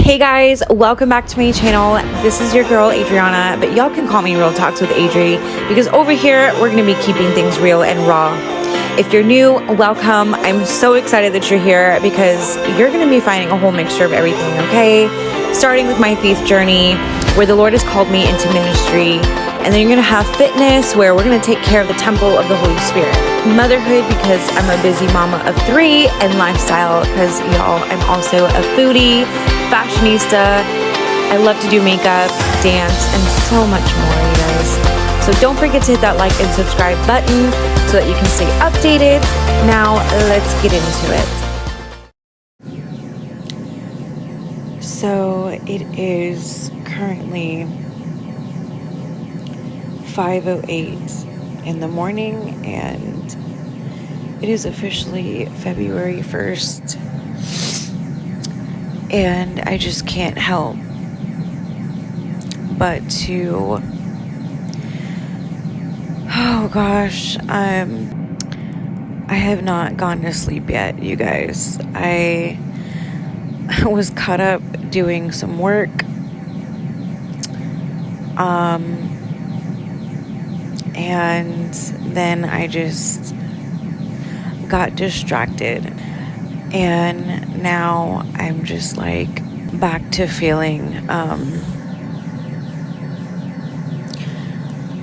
Hey guys, welcome back to my channel. This is your girl Adriana, but y'all can call me Real Talks with Adri because over here we're going to be keeping things real and raw. If you're new, welcome. I'm so excited that you're here because you're going to be finding a whole mixture of everything, okay? Starting with my faith journey, where the Lord has called me into ministry, and then you're going to have fitness, where we're going to take care of the temple of the Holy Spirit. Motherhood, because I'm a busy mama of 3, and lifestyle, because y'all, I'm also a foodie, fashionista. I love to do makeup, dance, and so much more, you guys. So don't forget to hit that like and subscribe button so that you can stay updated. Now let's get into it. So it is currently 5:08 in the morning, and it is officially February 1st, and I just can't help but to, oh gosh, I have not gone to sleep yet, you guys. I was caught up doing some work, and then I just got distracted, and now I'm just like back to feeling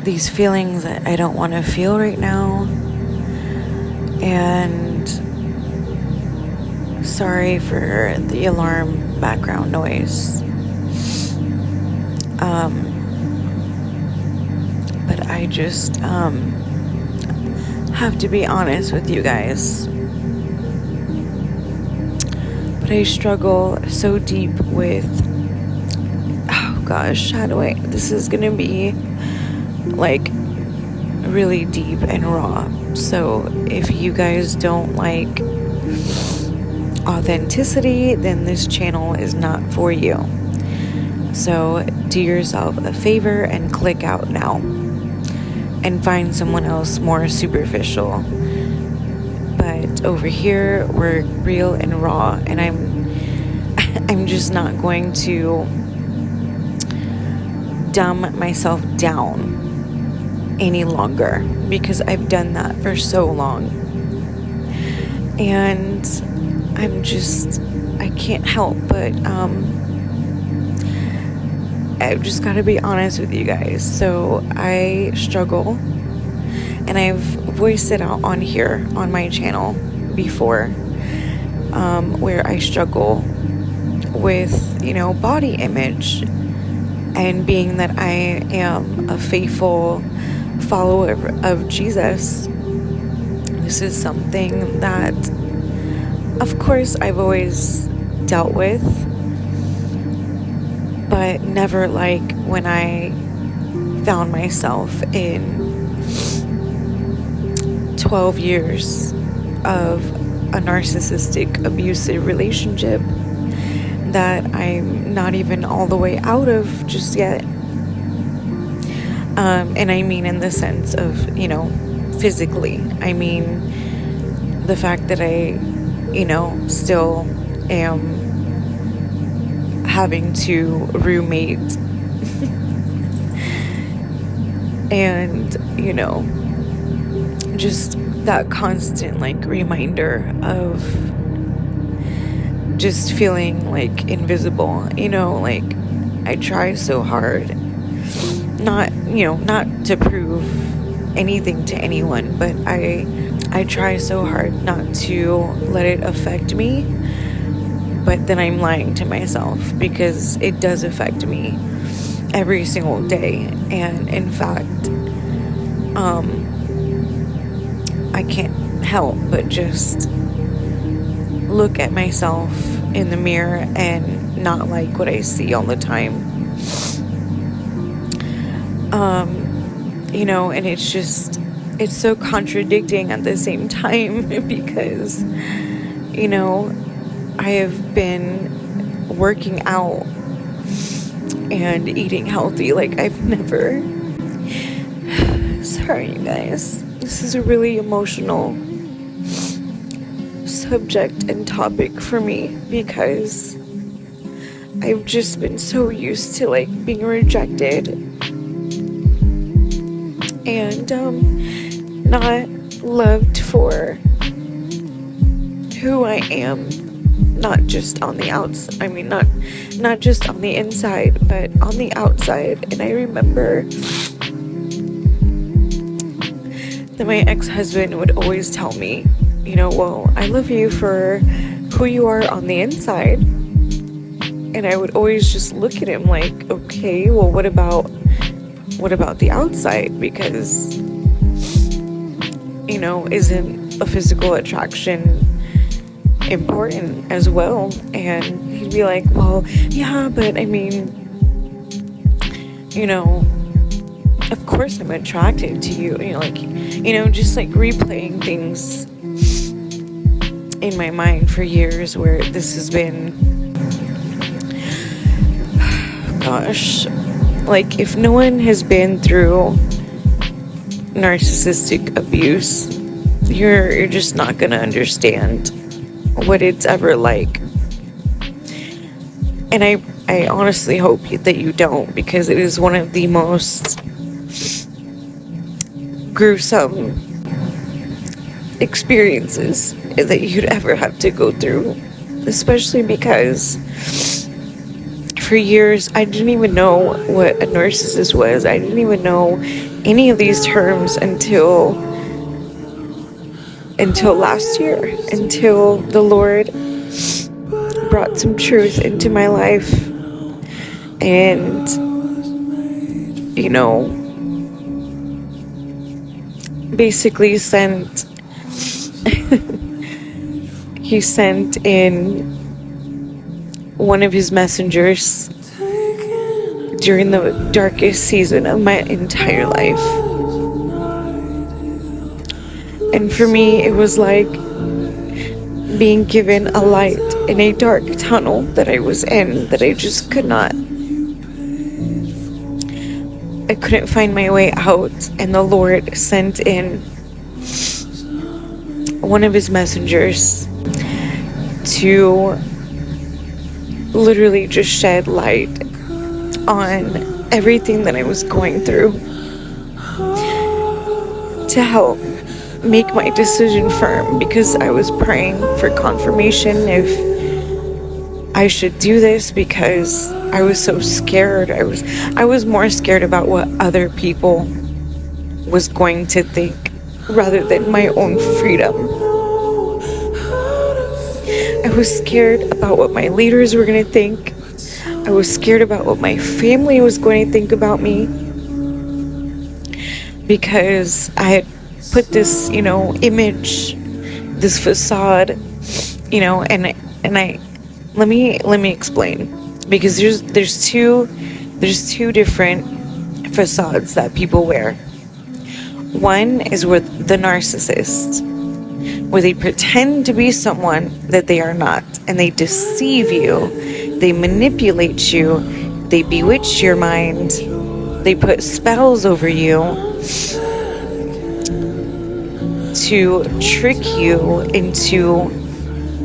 these feelings that I don't want to feel right now. And sorry for the alarm background noise, but I just have to be honest with you guys. But I struggle so deep with, oh gosh, this is gonna be like really deep and raw. So if you guys don't like authenticity, then this channel is not for you. So do yourself a favor and click out now and find someone else more superficial. But over here we're real and raw, and I'm just not going to dumb myself down any longer, because I've done that for so long, and I can't help but I've just got to be honest with you guys. So I struggle, and I've voiced it out on here on my channel before, where I struggle with, body image, and being that I am a faithful follower of Jesus. This is something that, of course, I've always dealt with, but never like when I found myself in 12 years of a narcissistic, abusive relationship that I'm not even all the way out of just yet. And I mean in the sense of, physically. I mean the fact that I, still am having to roommate and, just that constant reminder of just feeling invisible, I try so hard not to prove anything to anyone, but I try so hard not to let it affect me. But then I'm lying to myself, because it does affect me every single day. And in fact, I can't help but just look at myself in the mirror and not like what I see all the time. And it's so contradicting at the same time, because, I have been working out and eating healthy like I've never. Sorry, you guys. This is a really emotional subject and topic for me, because I've just been so used to like being rejected and not loved for who I am, not just on the outside. I mean, not just on the inside, but on the outside. And I remember that my ex-husband would always tell me, well, I love you for who you are on the inside. And I would always just look at him like, okay, well, what about the outside? Because, isn't a physical attraction important as well? And he'd be like, well, yeah, but I mean, of course I'm attracted to you. Just like replaying things in my mind for years where this has been, gosh, like if no one has been through narcissistic abuse, you're just not gonna understand what it's ever like. And I honestly hope that you don't, because it is one of the most gruesome experiences that you'd ever have to go through, especially because for years I didn't even know what a narcissist was. I didn't even know any of these terms until last year, until the Lord brought some truth into my life and basically he sent in one of his messengers during the darkest season of my entire life. And for me, it was like being given a light in a dark tunnel that I was in, that I just I couldn't find my way out. And the Lord sent in one of his messengers to literally just shed light on everything that I was going through, to help make my decision firm, because I was praying for confirmation if I should do this, because I was so scared. I was more scared about what other people was going to think rather than my own freedom. I was scared about what my leaders were going to think. I was scared about what my family was going to think about me, because I had put this, image, this facade, and I let me explain, because there's two different facades that people wear. One is with the narcissist, where they pretend to be someone that they are not, and they deceive you, they manipulate you, they bewitch your mind, they put spells over you to trick you into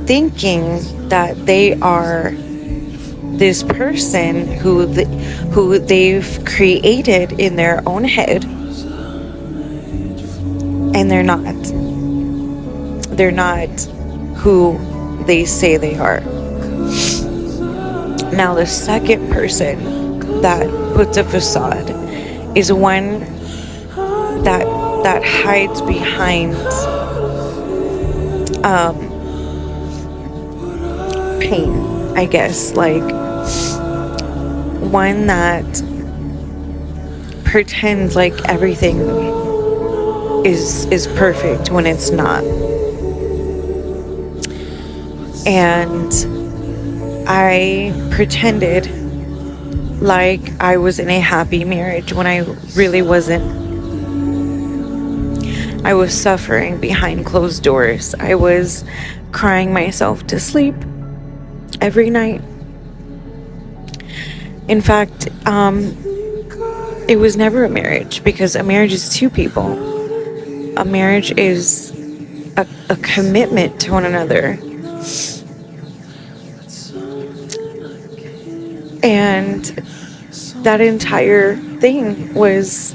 thinking that they are this person who they've created in their own head, and they're not who they say they are. Now, the second person that puts a facade is one that hides behind pain, I guess, like one that pretends like everything is perfect when it's not. And I pretended like I was in a happy marriage when I really wasn't. I was suffering behind closed doors. I was crying myself to sleep every night. In fact, it was never a marriage, because a marriage is two people. A marriage is a commitment to one another. And that entire thing was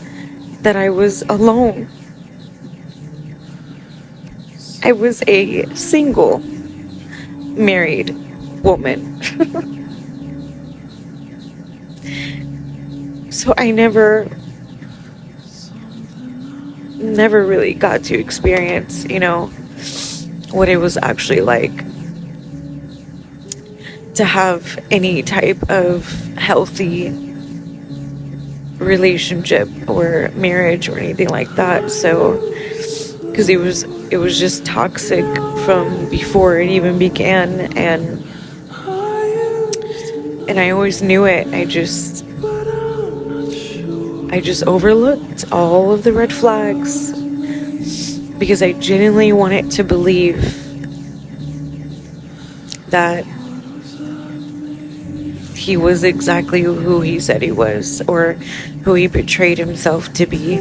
that I was alone. I was a single married woman. So I never really got to experience, what it was actually like to have any type of healthy relationship or marriage or anything like that. So, because it was just toxic from before it even began, and I always knew it. I just overlooked all of the red flags because I genuinely wanted to believe that he was exactly who he said he was, or who he portrayed himself to be.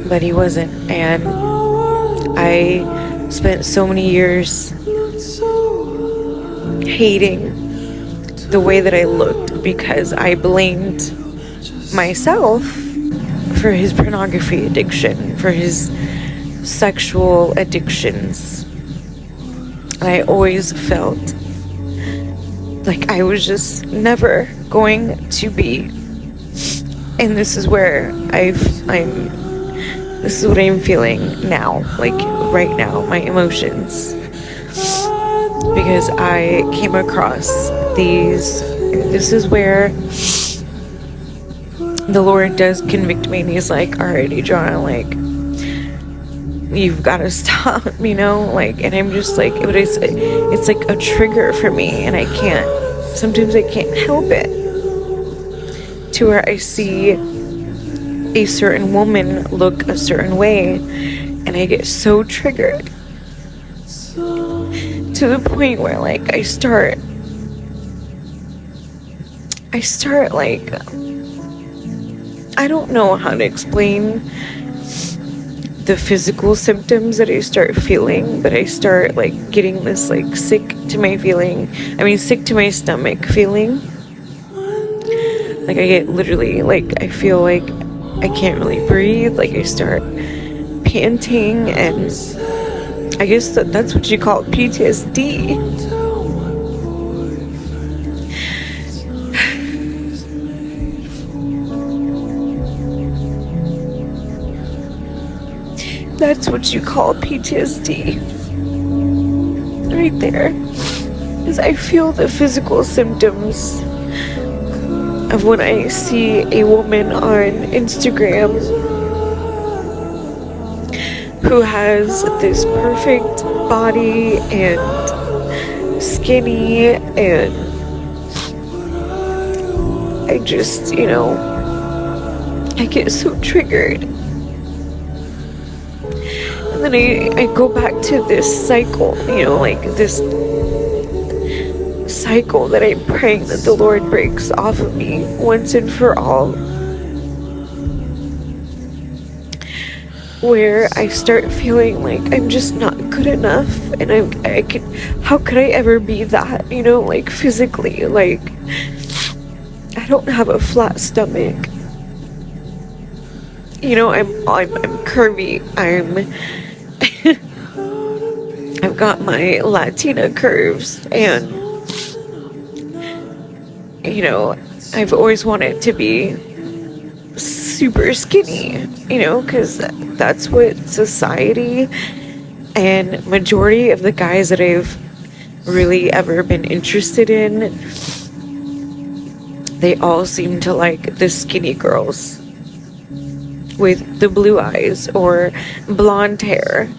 But he wasn't. And I spent so many years hating the way that I looked because I blamed myself for his pornography addiction, for his sexual addictions. And I always felt like I was just never going to be. And this is where this is what I'm feeling now, like right now, my emotions. Because I came across this is where the Lord does convict me, and he's like, alright, Adriana, like, you've got to stop, and I'm just like, it's like a trigger for me, and sometimes I can't help it, to where I see a certain woman look a certain way, and I get so triggered, to the point where, like, I start like, I don't know how to explain the physical symptoms that I start feeling, but I start like getting this like sick to my stomach feeling. Like I get literally, like, I feel like I can't really breathe, like I start panting, and I guess that's what you call PTSD. That's what you call PTSD. Right there. Because I feel the physical symptoms of when I see a woman on Instagram who has this perfect body and skinny, and I just, I get so triggered. And then I go back to this cycle, like this cycle that I'm praying that the Lord breaks off of me once and for all, where I start feeling like I'm just not good enough, and how could I ever be that, like physically, like I don't have a flat stomach, I'm curvy, I've got my Latina curves, and I've always wanted to be super skinny, because that's what society and majority of the guys that I've really ever been interested in, they all seem to like the skinny girls with the blue eyes or blonde hair.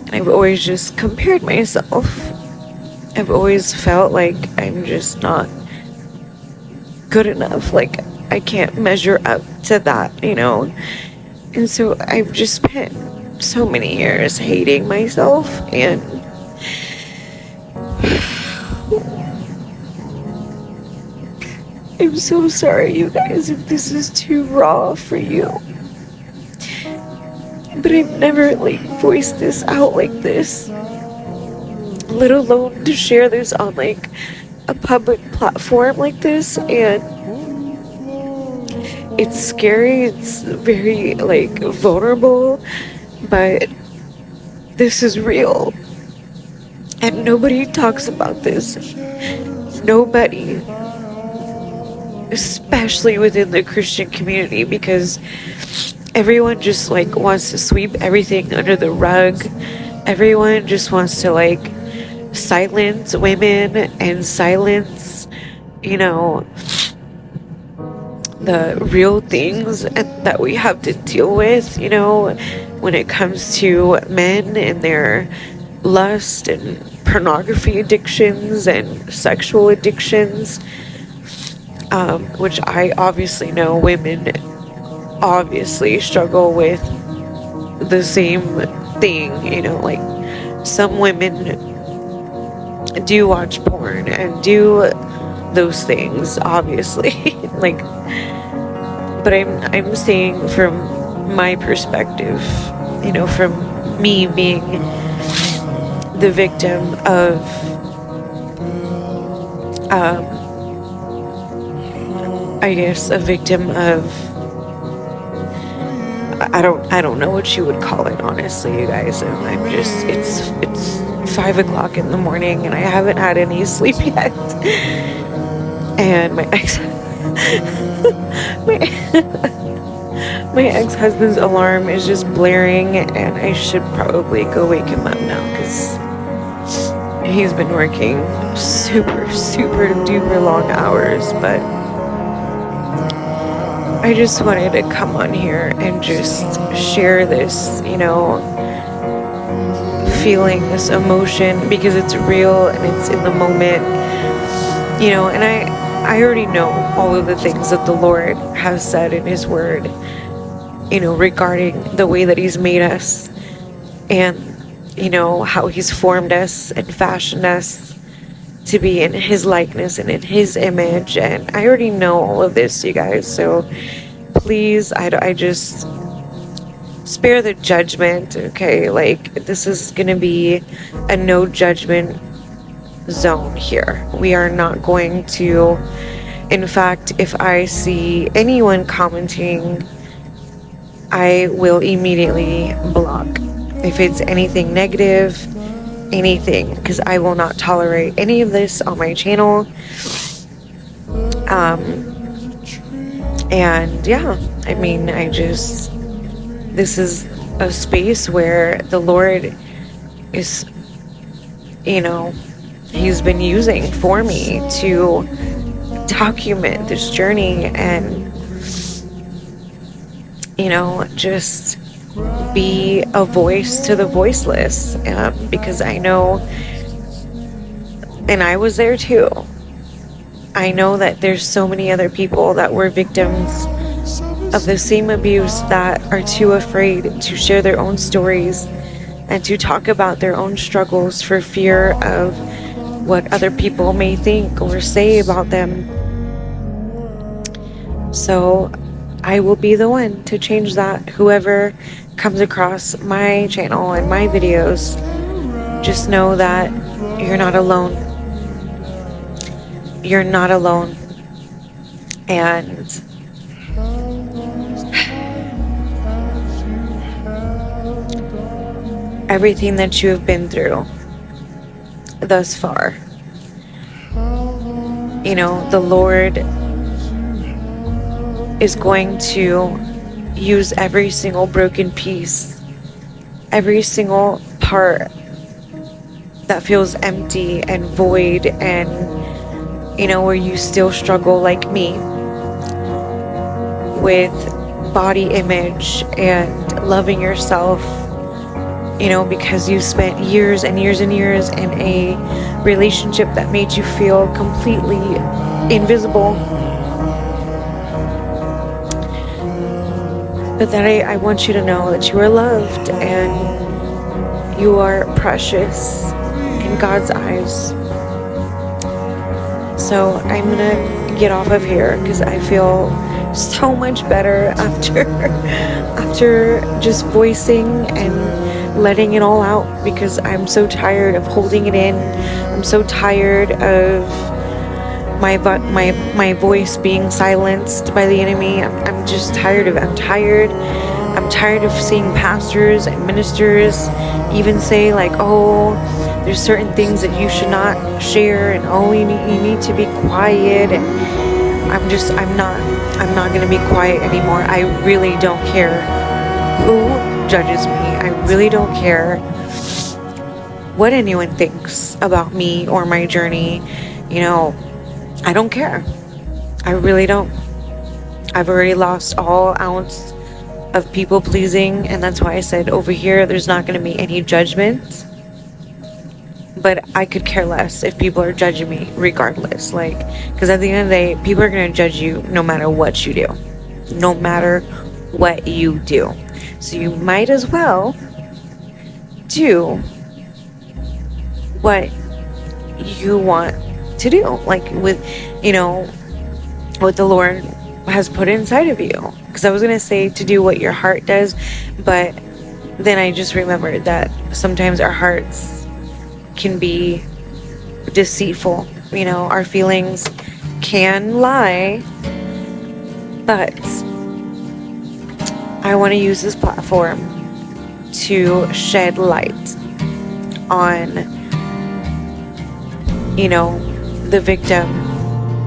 And I've always just compared myself. I've always felt like I'm just not good enough, like I can't measure up to that, and so I've just spent so many years hating myself, and I'm so sorry, you guys, if this is too raw for you, but I've never voiced this out like this, let alone to share this on like a public platform like this. And it's scary, it's very like vulnerable, but this is real and nobody talks about this. Nobody, especially within the Christian community, because everyone just like wants to sweep everything under the rug. Everyone just wants to like silence women and silence, you know, the real things that we have to deal with, you know, when it comes to men and their lust and pornography addictions and sexual addictions, which I obviously know women obviously struggle with the same thing, you know, like some women do watch porn and do those things, obviously. Like, but I'm saying from my perspective, you know, from me being the victim of I guess a victim of, I don't know what you would call it, honestly, you guys. And I'm just, it's 5 o'clock in the morning and I haven't had any sleep yet. And my ex-husband's alarm is just blaring, and I should probably go wake him up now because he's been working super duper long hours. But I just wanted to come on here and just share this, you know, feeling, this emotion, because it's real and it's in the moment, you know. And I already know all of the things that the Lord has said in His Word, you know, regarding the way that He's made us and, you know, how He's formed us and fashioned us to be in His likeness and in His image. And I already know all of this, you guys. So please, I just spare the judgment, okay? Like, this is gonna be a no judgment zone here. We are not going to, in fact, if I see anyone commenting, I will immediately block. If it's anything negative, anything, because I will not tolerate any of this on my channel. And yeah, I mean, this is a space where the Lord is, you know, He's been using for me to document this journey and, you know, just be a voice to the voiceless, because I know, and I was there too, I know that there's so many other people that were victims of the same abuse that are too afraid to share their own stories and to talk about their own struggles for fear of what other people may think or say about them. So I will be the one to change that. Whoever comes across my channel and my videos, just know that you're not alone. You're not alone. And everything that you have been through thus far, you know, the Lord is going to use every single broken piece, every single part that feels empty and void, and, you know, where you still struggle like me with body image and loving yourself, you know, because you spent years and years and years in a relationship that made you feel completely invisible. But that I want you to know that you are loved and you are precious in God's eyes. So I'm gonna get off of here because I feel so much better after just voicing and letting it all out because I'm so tired of holding it in. I'm so tired of my voice being silenced by the enemy. I'm just tired of it. I'm tired of seeing pastors and ministers even say like, oh, there's certain things that you should not share, and oh, you need to be quiet. And I'm not going to be quiet anymore. I really don't care who judges me. I really don't care what anyone thinks about me or my journey. You know, I don't care. I really don't. I've already lost all ounce of people pleasing, and that's why I said over here there's not going to be any judgment. But I could care less if people are judging me regardless. Like, because at the end of the day, people are going to judge you no matter what you do. No matter what you do. So you might as well do what you want to do. Like with, you know, what the Lord has put inside of you. Because I was going to say to do what your heart does. But then I just remembered that sometimes our hearts can be deceitful. You know, our feelings can lie, but I want to use this platform to shed light on, you know, the victim,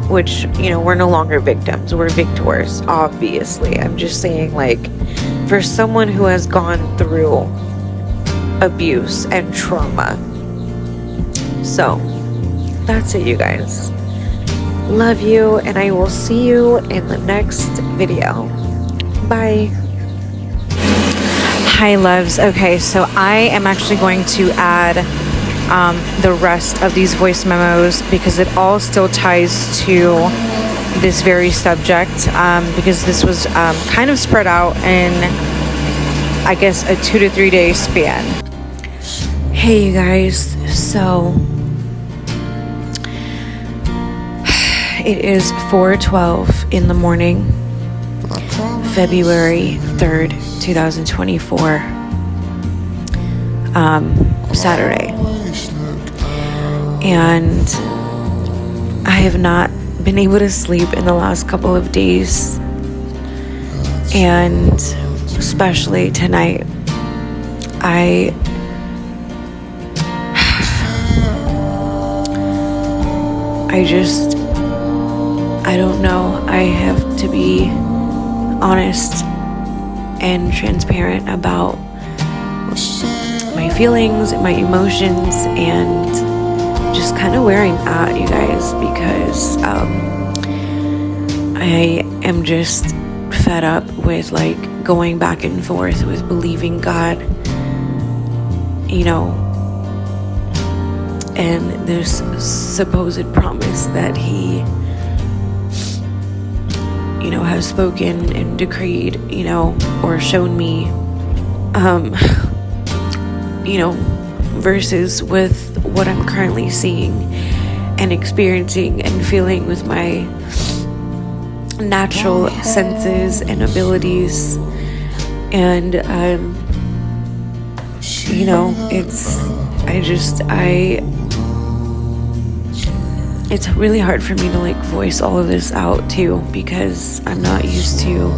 which, you know, we're no longer victims, we're victors, obviously. I'm just saying, like, for someone who has gone through abuse and trauma. So, that's it, you guys. Love you, and I will see you in the next video. Bye. Hi, loves. Okay, so I am actually going to add the rest of these voice memos because it all still ties to this very subject, because this was kind of spread out in, I guess, a 2 to 3 day span. Hey, you guys. So it is 4:12 in the morning, February 3rd, 2024, Saturday. And I have not been able to sleep in the last couple of days. And especially tonight, I don't know. I have to be honest and transparent about my feelings and my emotions and just kind of where I'm at, you guys, because I am just fed up with like going back and forth with believing God, you know, and this supposed promise that He, you know, has spoken and decreed, you know, or shown me, you know, versus with what I'm currently seeing and experiencing and feeling with my natural senses and abilities. And, you know, it's really hard for me to like voice all of this out too, because I'm not used to,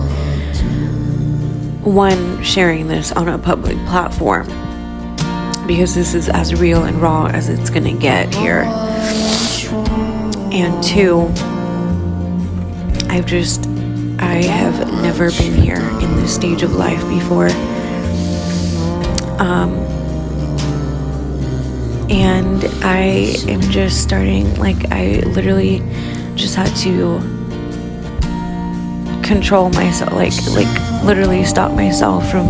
one, sharing this on a public platform, because this is as real and raw as it's gonna get here. And two, I have never been here in this stage of life before. And I am just starting, like, I literally just had to control myself, like literally stop myself from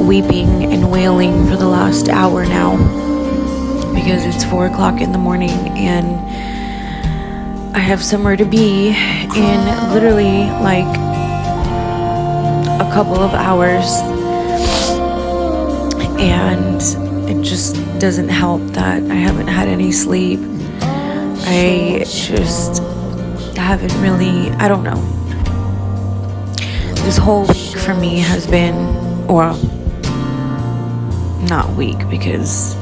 weeping and wailing for the last hour now, because it's 4 o'clock in the morning and I have somewhere to be in literally like a couple of hours, and it just doesn't help that I haven't had any sleep. I just haven't really, I don't know. This whole week for me has been, well, not week, because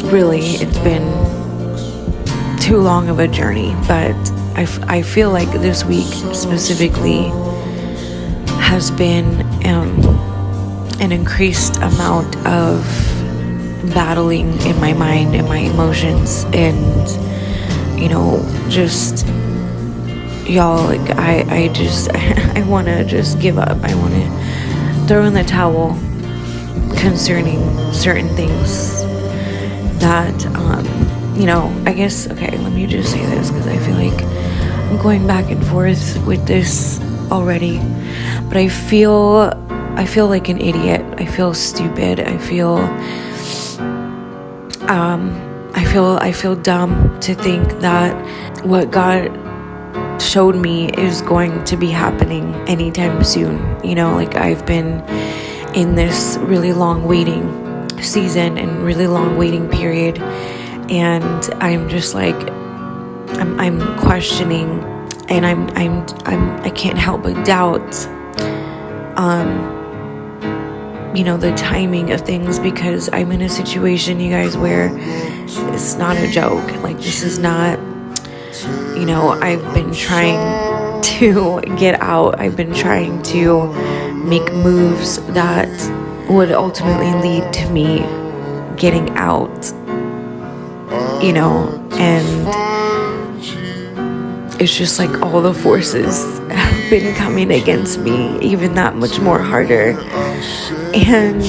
really it's been too long of a journey, but I feel like this week specifically has been an increased amount of battling in my mind and my emotions, and just y'all, like I want to just give up. I want to throw in the towel concerning certain things that I guess, okay, let me just say this, because I feel like I'm going back and forth with this already, but I feel like an idiot. I feel stupid. I feel dumb to think that what God showed me is going to be happening anytime soon. Like I've been in this really long waiting season and really long waiting period, and I'm just like I'm questioning, and I can't help but doubt the timing of things, because I'm in a situation, you guys, where it's not a joke. Like, this is not, I've been trying to get out. I've been trying to make moves that would ultimately lead to me getting out, and it's just like all the forces have been coming against me even that much more harder. And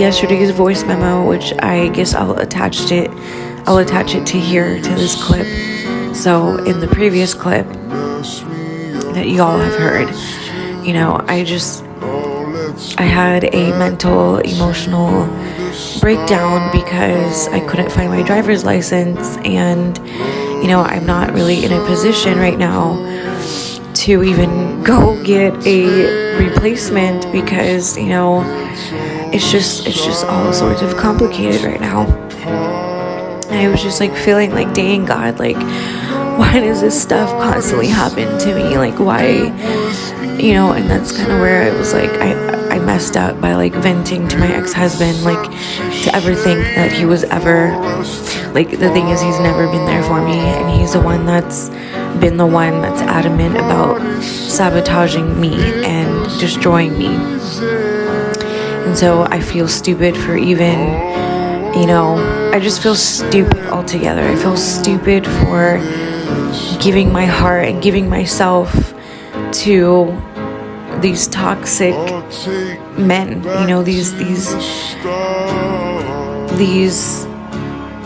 yesterday's voice memo, which I guess I'll attach it to here, to this clip. So in the previous clip that y'all have heard, I had a mental, emotional breakdown because I couldn't find my driver's license, and I'm not really in a position right now to even go get a replacement, because it's just all sorts of complicated right now. And I was just like feeling like, dang God, like, why does this stuff constantly happen to me? Like, why, and that's kind of where I was like, I messed up by like venting to my ex-husband, like, to everything that he was ever, like, the thing is, he's never been there for me, and he's the one that's been the one that's adamant about sabotaging me and destroying me. And so I feel stupid for even, I just feel stupid altogether. I feel stupid for giving my heart and giving myself to these toxic men, these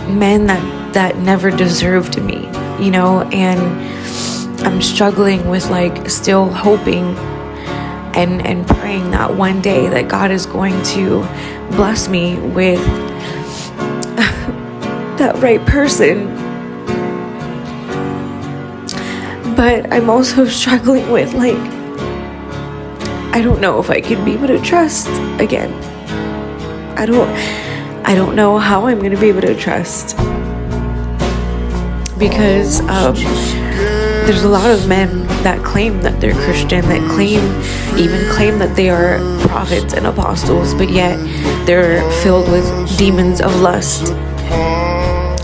men that never deserved me, and I'm struggling with like still hoping and praying that one day that God is going to bless me with that right person. But I'm also struggling with, like, I don't know if I can be able to trust again. I don't know how I'm going to be able to trust, because there's a lot of men that claim that they're Christian, that even claim that they are prophets and apostles, but yet they're filled with demons of lust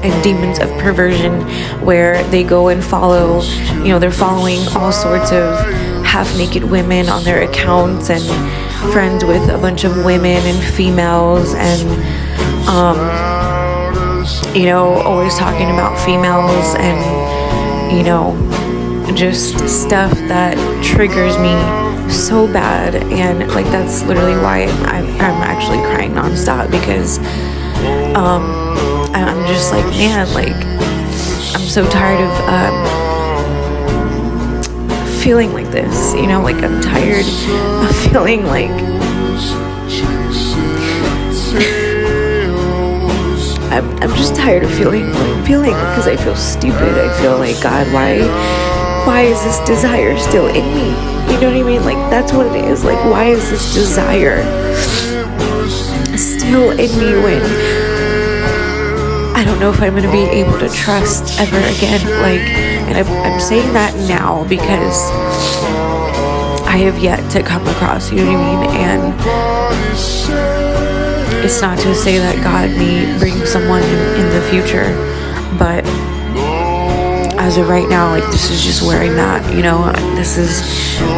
and demons of perversion, where they go and follow, they're following all sorts of half-naked women on their accounts, and friends with a bunch of women and females, and always talking about females, and just stuff that triggers me so bad. And like, that's literally why I'm actually crying nonstop, because I'm just like, man, like, I'm so tired of feeling like this, like, I'm tired of feeling like I'm just tired of feeling what I'm feeling, because I feel stupid. I feel like, God, why is this desire still in me? You know what I mean? Like, that's what it is. Like, why is this desire still in me when I don't know if I'm going to be able to trust ever again? Like, and I'm saying that now because I have yet to come across, you know what I mean? And it's not to say that God may bring someone in the future, but as of right now, like, this is just where I'm at, you know. This is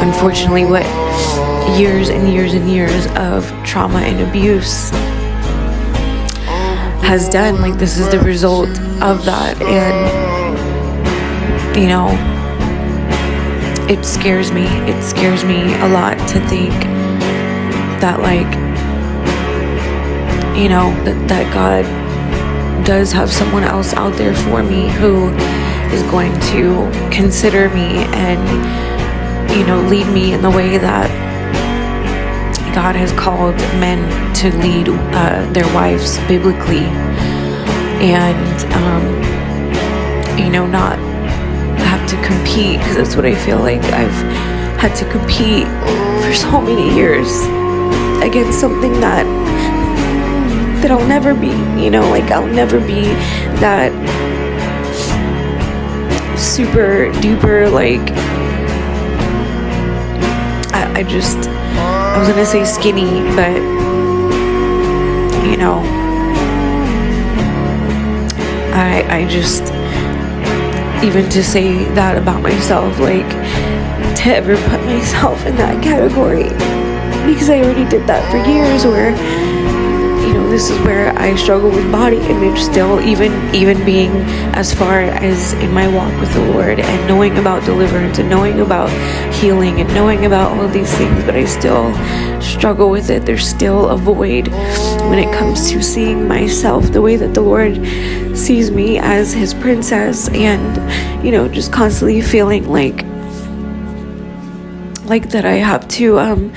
unfortunately what years and years and years of trauma and abuse has done. Like, this is the result of that. And, you know, it scares me a lot to think that, like, you know, that God does have someone else out there for me who is going to consider me and, you know, lead me in the way that God has called men to lead their wives biblically, and you know, not have to compete, because that's what I feel like I've had to compete for so many years against something that I'll never be, you know. Like, I'll never be that super duper, like, I was gonna say skinny, but, you know, I just, even to say that about myself, like, to ever put myself in that category, because I already did that for years, where, you know, this is where I struggle with body image still, even being as far as in my walk with the Lord, and knowing about deliverance, and knowing about healing, and knowing about all of these things, but I still struggle with it. There's still a void when it comes to seeing myself the way that the Lord sees me, as his princess, and, you know, just constantly feeling like that I have to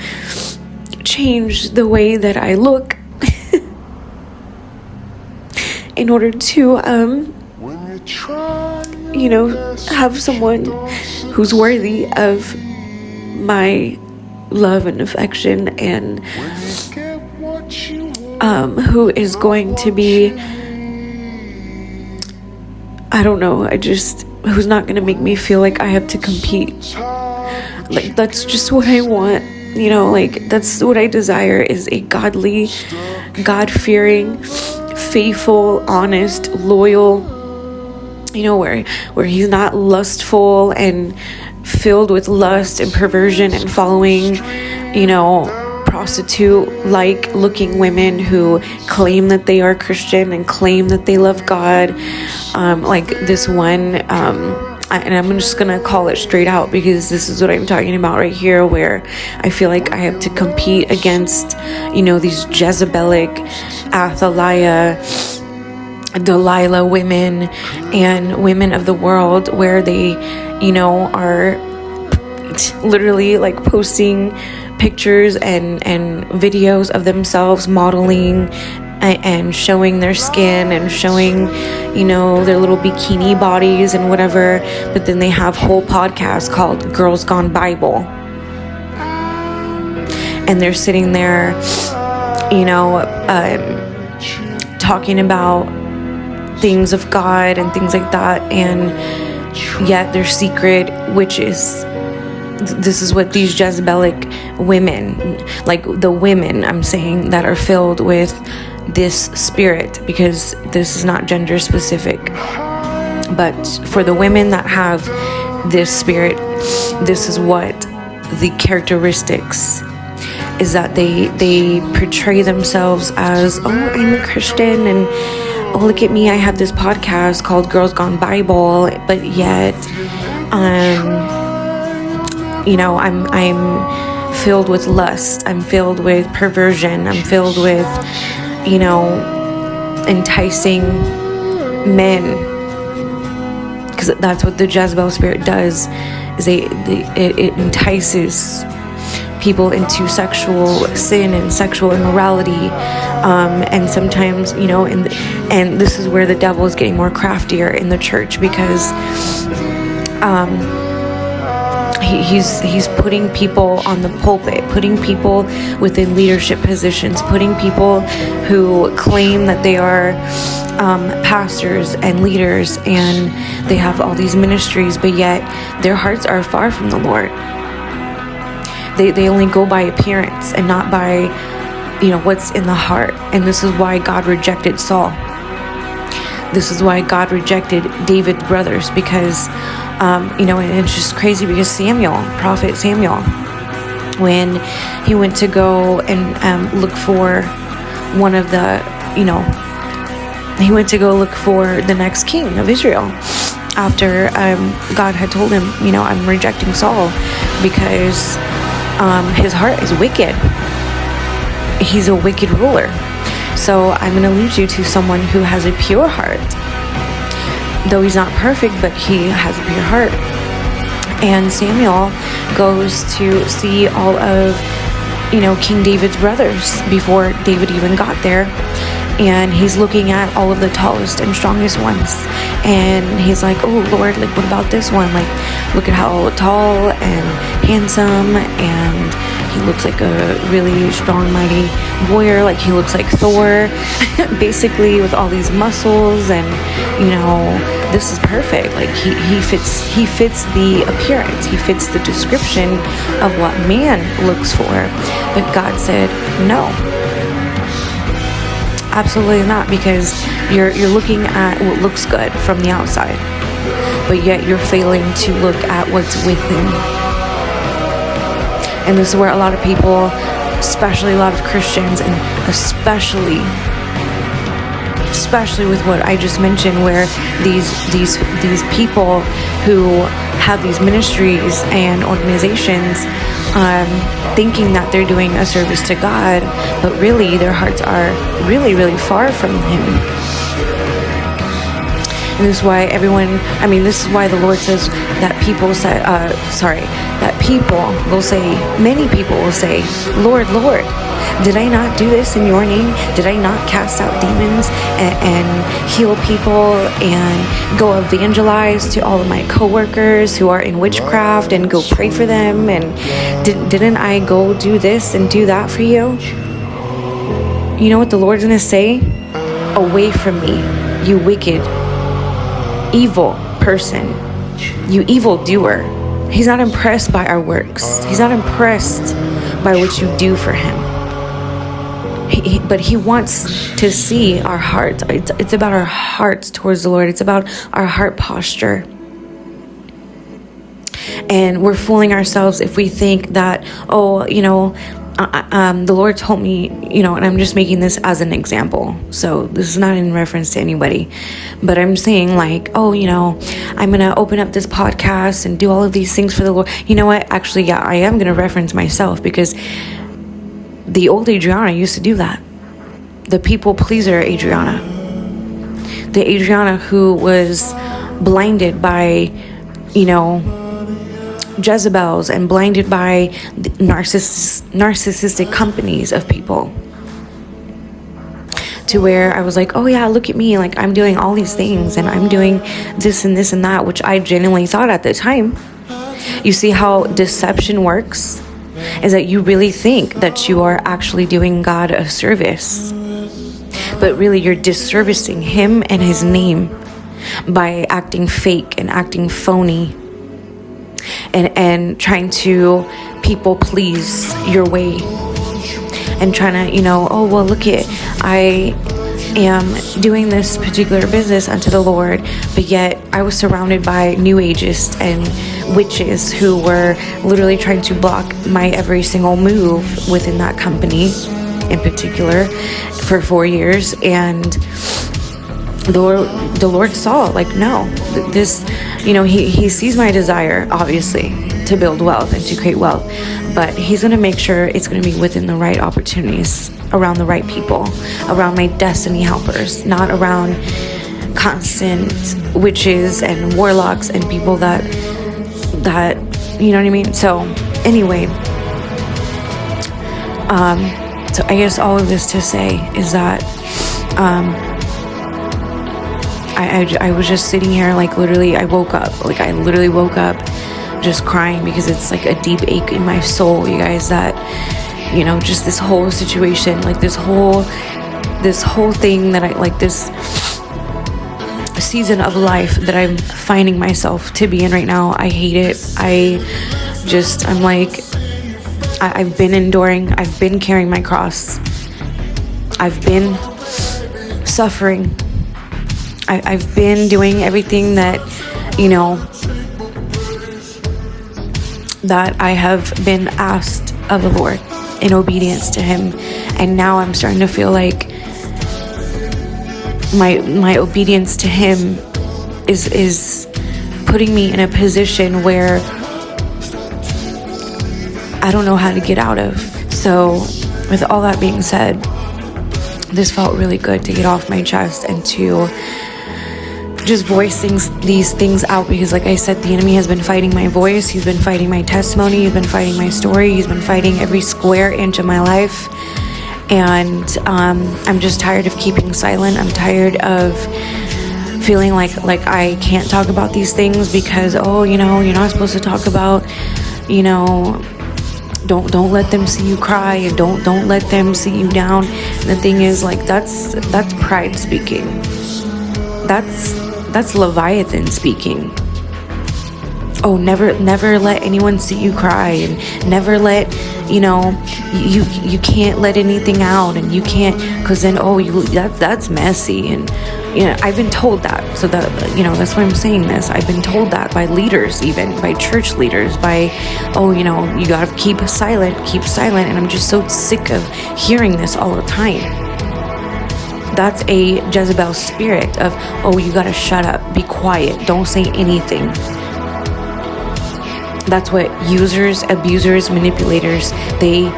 change the way that I look in order to, you know, have someone who's worthy of my love and affection, and who is going to be, I don't know, who's not going to make me feel like I have to compete. Like, that's just what I want, you know. Like, that's what I desire, is a godly, God-fearing, faithful, honest, loyal, you know, where he's not lustful and filled with lust and perversion and following, you know, prostitute-like looking women who claim that they are Christian and claim that they love God, like this one, and I'm just gonna call it straight out, because this is what I'm talking about right here, where I feel like I have to compete against, you know, these Jezebelic, Athaliah, Delilah women and women of the world, where they, you know, are literally like posting pictures and videos of themselves modeling and showing their skin and showing, you know, their little bikini bodies and whatever, but then they have whole podcasts called Girls Gone Bible, and they're sitting there, you know, talking about things of God and things like that, and yet they're secret witches. This is what these Jezebelic women, like the women I'm saying, that are filled with this spirit, because this is not gender specific, but for the women that have this spirit, this is what the characteristics is, that they portray themselves as, oh, I'm a Christian, and oh, look at me, I have this podcast called Girls Gone Bible, but yet you know, I'm filled with lust, I'm filled with perversion, I'm filled with, you know, enticing men, because that's what the Jezebel spirit does, is it entices people into sexual sin and sexual immorality, and sometimes, you know, and this is where the devil is getting more craftier in the church, because he's putting people on the pulpit, putting people within leadership positions, putting people who claim that they are pastors and leaders, and they have all these ministries, but yet their hearts are far from the Lord. They only go by appearance and not by what's in the heart. And this is why God rejected Saul. This is why God rejected David's brothers, because, and it's just crazy because Prophet Samuel, when he went to go and look for one of the, he went to go look for the next king of Israel after God had told him, I'm rejecting Saul because his heart is wicked. He's a wicked ruler. So I'm going to lead you to someone who has a pure heart. Though he's not perfect, but he has a pure heart. And Samuel goes to see all of, King David's brothers before David even got there. And he's looking at all of the tallest and strongest ones. And he's like, oh, Lord, like, what about this one? Like, look at how tall and handsome, and he looks like a really strong, mighty warrior. Like, he looks like Thor, basically, with all these muscles. And, this is perfect. Like, he fits the appearance. He fits the description of what man looks for. But God said, no. Absolutely not, because you're looking at what looks good from the outside, but yet you're failing to look at what's within. And this is where a lot of people, especially a lot of Christians, and especially with what I just mentioned, where these people who have these ministries and organizations, thinking that they're doing a service to God, but really their hearts are really, really far from Him. And this is why this is why the Lord says that many people will say, Lord, Lord, did I not do this in your name? Did I not cast out demons and heal people and go evangelize to all of my coworkers who are in witchcraft and go pray for them? And didn't I go do this and do that for you? You know what the Lord's going to say? Away from me, you wicked, evil person, you evil doer. He's not impressed by our works. He's not impressed by what you do for Him. But He wants to see our hearts. It's about our hearts towards the Lord. It's about our heart posture. And we're fooling ourselves if we think that, the Lord told me, and I'm just making this as an example. So this is not in reference to anybody, but I'm saying like, I'm going to open up this podcast and do all of these things for the Lord. You know what? Actually, yeah, I am going to reference myself, because the old Adriana used to do that. The people pleaser Adriana. The Adriana who was blinded by, Jezebels and blinded by narcissistic companies of people, to where I was like, oh yeah, look at me, like I'm doing all these things and I'm doing this and this and that, which I genuinely thought at the time. You see how deception works? Is that you really think that you are actually doing God a service, but really you're disservicing Him and His name by acting fake and acting phony. And trying to people please your way, and trying to, look at, I am doing this particular business unto the Lord, but yet I was surrounded by new ageists and witches who were literally trying to block my every single move within that company in particular for 4 years. And the Lord saw, like, no, this, he sees my desire, obviously, to build wealth and to create wealth, but He's going to make sure it's going to be within the right opportunities, around the right people, around my destiny helpers, not around constant witches and warlocks and people that, you know what I mean? So anyway, so I guess all of this to say is that, I was just sitting here, like, literally, I literally woke up just crying, because it's like a deep ache in my soul, you guys, that, just this whole situation, like this whole thing that I, like, this season of life that I'm finding myself to be in right now. I hate it. I'm like, I've been enduring, I've been carrying my cross, I've been suffering. I've been doing everything that, that I have been asked of the Lord in obedience to Him. And now I'm starting to feel like my obedience to Him is putting me in a position where I don't know how to get out of. So with all that being said, this felt really good to get off my chest and to just voice these things out, because like I said, the enemy has been fighting my voice. He's been fighting my testimony. He's been fighting my story. He's been fighting every square inch of my life. And I'm just tired of keeping silent. I'm tired of feeling like I can't talk about these things because, you're not supposed to talk about, don't let them see you cry, and don't let them see you down. And the thing is, like, that's pride speaking. That's Leviathan speaking. Oh, never let anyone see you cry, and never let, you can't let anything out, and you can't, because then, that's messy. And, I've been told that. So that, that's why I'm saying this. I've been told that by leaders, even by church leaders, by, you gotta keep silent. And I'm just so sick of hearing this all the time. That's a Jezebel spirit of, you gotta shut up, be quiet, don't say anything. That's what users, abusers, manipulators, they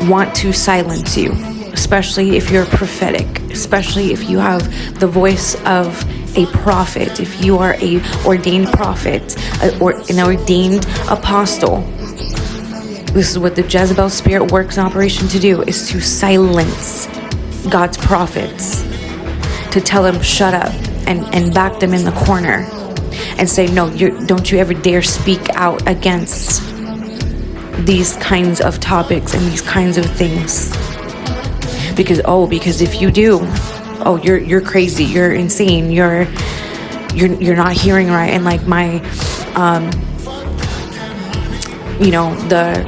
want to silence you, especially if you're prophetic, especially if you have the voice of a prophet, if you are a ordained prophet or an ordained apostle. This is what the Jezebel spirit works in operation to do, is to silence God's prophets, to tell them shut up and back them in the corner and say, no, don't you ever dare speak out against these kinds of topics and these kinds of things. Because if you do, you're crazy, you're insane, you're not hearing right. And like my the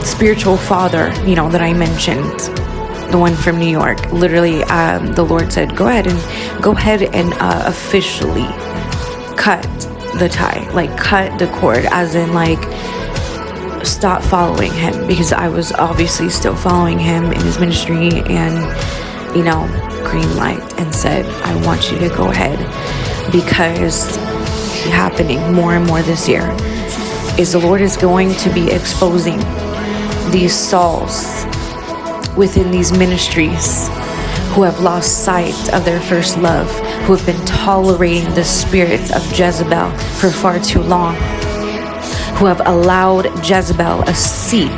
spiritual father, that I mentioned, the one from New York, literally the Lord said, go ahead and officially cut the tie, like cut the cord, as in like stop following him, because I was obviously still following him in his ministry, and green light, and said, I want you to go ahead, because happening more and more this year is the Lord is going to be exposing these Sauls within these ministries who have lost sight of their first love, who have been tolerating the spirits of Jezebel for far too long, who have allowed Jezebel a seat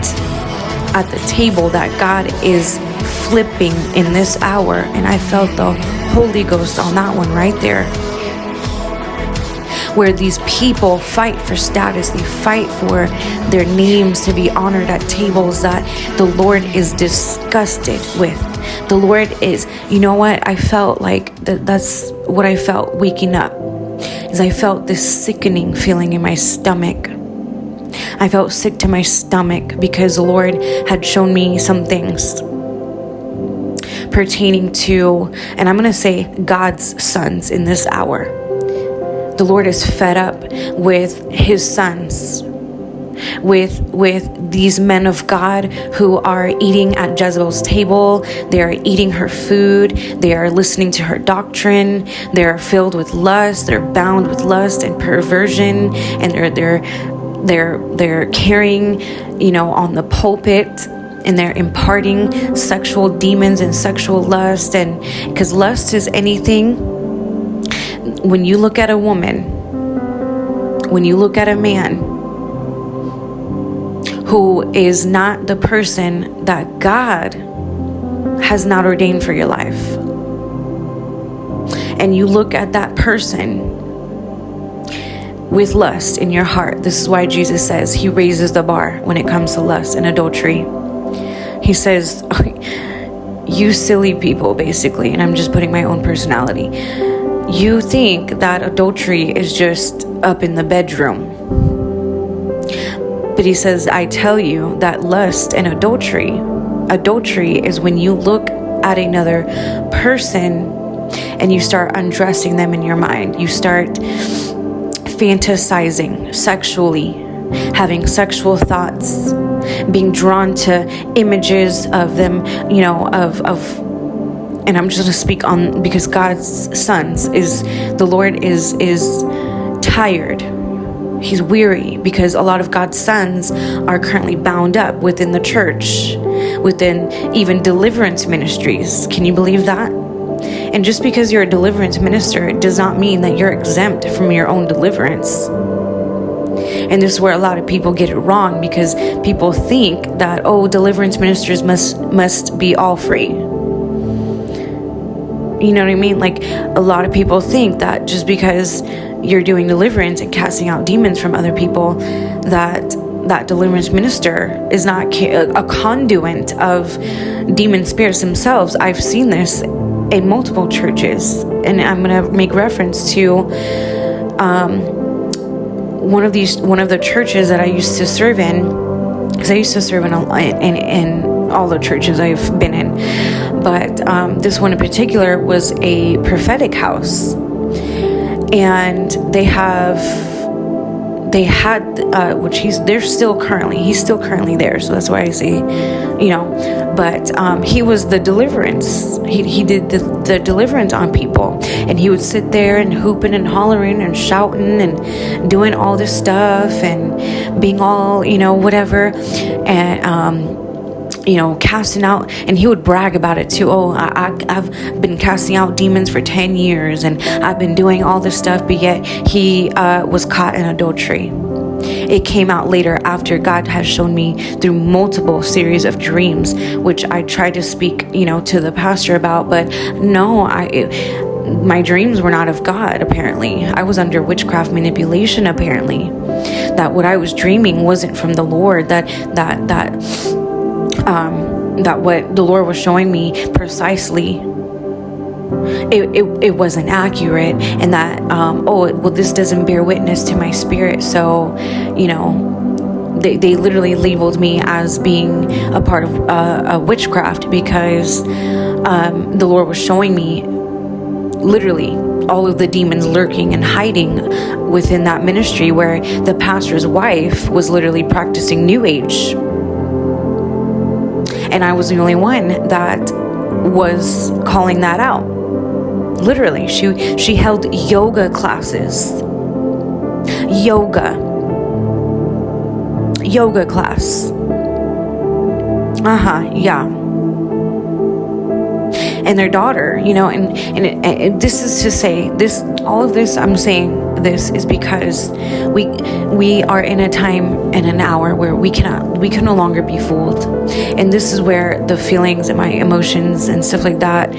at the table that God is flipping in this hour. And I felt the Holy Ghost on that one right there, where these people fight for status, they fight for their names to be honored at tables that the Lord is disgusted with. The Lord is, I felt like that's what I felt waking up, is I felt this sickening feeling in my stomach. I felt sick to my stomach because the Lord had shown me some things pertaining to, and I'm going to say God's sons in this hour. The Lord is fed up with his sons, with these men of God who are eating at Jezebel's table. They are eating her food. They are listening to her doctrine. They are filled with lust. They're bound with lust and perversion, and they're carrying, on the pulpit, and they're imparting sexual demons and sexual lust. And because lust is anything. When you look at a woman, when you look at a man who is not the person that God has not ordained for your life, and you look at that person with lust in your heart, this is why Jesus says he raises the bar when it comes to lust and adultery. He says, you silly people, basically, and I'm just putting my own personality. You think that adultery is just up in the bedroom. But he says, I tell you that lust and adultery Adultery is when you look at another person and you start undressing them in your mind. You start fantasizing sexually, having sexual thoughts, being drawn to images of them, and I'm just going to speak on, because God's sons the Lord is tired. He's weary because a lot of God's sons are currently bound up within the church, within even deliverance ministries. Can you believe that? And just because you're a deliverance minister, it does not mean that you're exempt from your own deliverance. And this is where a lot of people get it wrong, because people think that, deliverance ministers must be all free. You know what I mean? Like, a lot of people think that just because you're doing deliverance and casting out demons from other people, that deliverance minister is not a conduit of demon spirits themselves. I've seen this in multiple churches, and I'm going to make reference to one of the churches that I used to serve in, because I used to serve in all the churches I've been in, but this one in particular was a prophetic house, and he's still currently there, so that's why I say, but he was the deliverance. He did the deliverance on people, and he would sit there and hooping and hollering and shouting and doing all this stuff and being all, whatever, and casting out, and he would brag about it too. I've been casting out demons for 10 years and I've been doing all this stuff, but yet he was caught in adultery. It came out later after God has shown me through multiple series of dreams, which I tried to speak, to the pastor about, but no, my dreams were not of God, apparently. I was under witchcraft manipulation, apparently. That what I was dreaming wasn't from the Lord, that what the Lord was showing me precisely, it wasn't accurate, and that this doesn't bear witness to my spirit. So they literally labeled me as being a part of a witchcraft, because the Lord was showing me literally all of the demons lurking and hiding within that ministry, where the pastor's wife was literally practicing New Age. And I was the only one that was calling that out. Literally, she held yoga classes. Yoga class. Yeah. And their daughter, and this is to say, all of this I'm saying this is because we are in a time and an hour where we can no longer be fooled. And this is where the feelings and my emotions and stuff like that,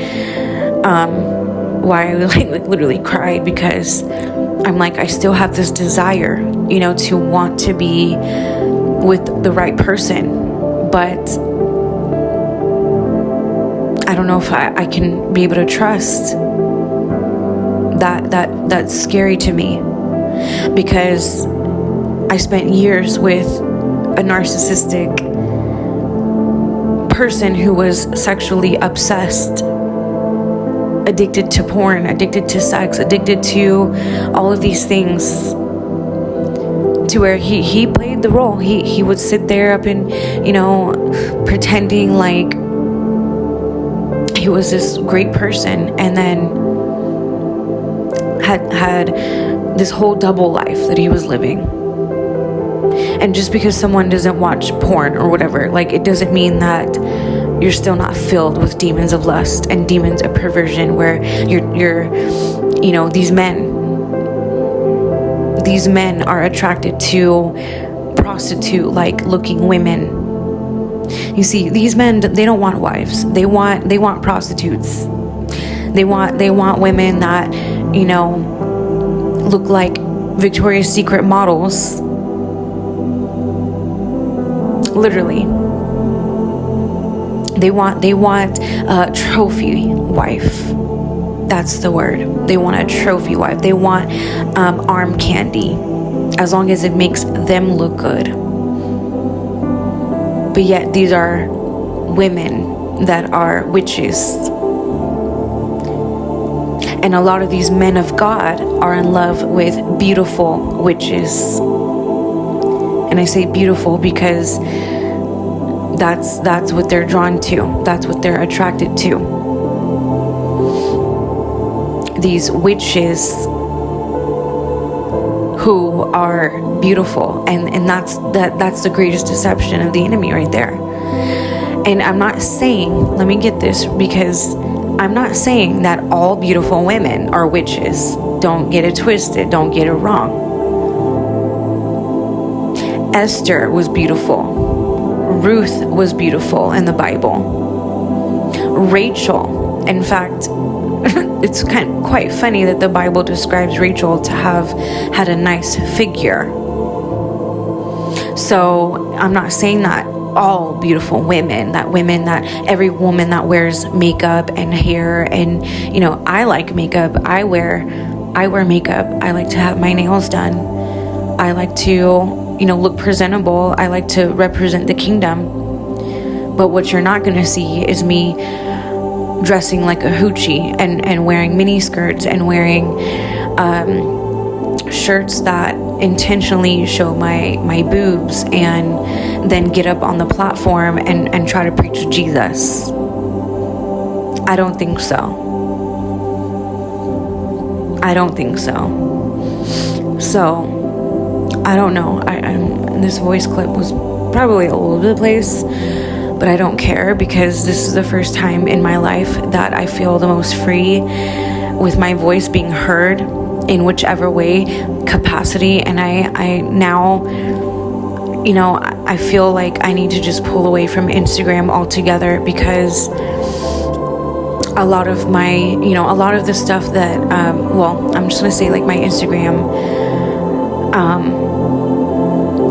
why I literally cried, because I'm like, I still have this desire, to want to be with the right person, but I don't know if I can be able to trust. That's scary to me, because I spent years with a narcissistic person who was sexually obsessed, addicted to porn, addicted to sex, addicted to all of these things, to where he played the role. He would sit there up and, pretending like he was this great person, and then had this whole double life that he was living. And just because someone doesn't watch porn or whatever, it doesn't mean that you're still not filled with demons of lust and demons of perversion, where you're these men are attracted to prostitute looking women. You see, these men, they don't want wives. They want prostitutes. They want women that, look like Victoria's Secret models. Literally. They want a trophy wife. That's the word. They want a trophy wife. They want arm candy, as long as it makes them look good. But yet these are women that are witches. And a lot of these men of God are in love with beautiful witches. And I say beautiful because that's what they're drawn to. That's what they're attracted to. These witches who are beautiful, and that's the greatest deception of the enemy right there. And I'm not saying, let me get this, because I'm not saying that all beautiful women are witches. Don't get it twisted, don't get it wrong. Esther was beautiful. Ruth was beautiful in the Bible. Rachel, in fact, it's quite funny that the Bible describes Rachel to have had a nice figure. So I'm not saying that all beautiful women, that every woman that wears makeup and hair, and I like makeup. I wear makeup. I like to have my nails done. I like to look presentable. I like to represent the kingdom. But what you're not going to see is me dressing like a hoochie and wearing mini skirts and wearing shirts that intentionally show my boobs, and then get up on the platform and try to preach Jesus. I don't think so. So I don't know. This voice clip was probably all over the place, but I don't care, because this is the first time in my life that I feel the most free with my voice being heard in whichever way capacity. And I now, I feel like I need to just pull away from Instagram altogether, because a lot of the stuff that, I'm just going to say, like, my Instagram,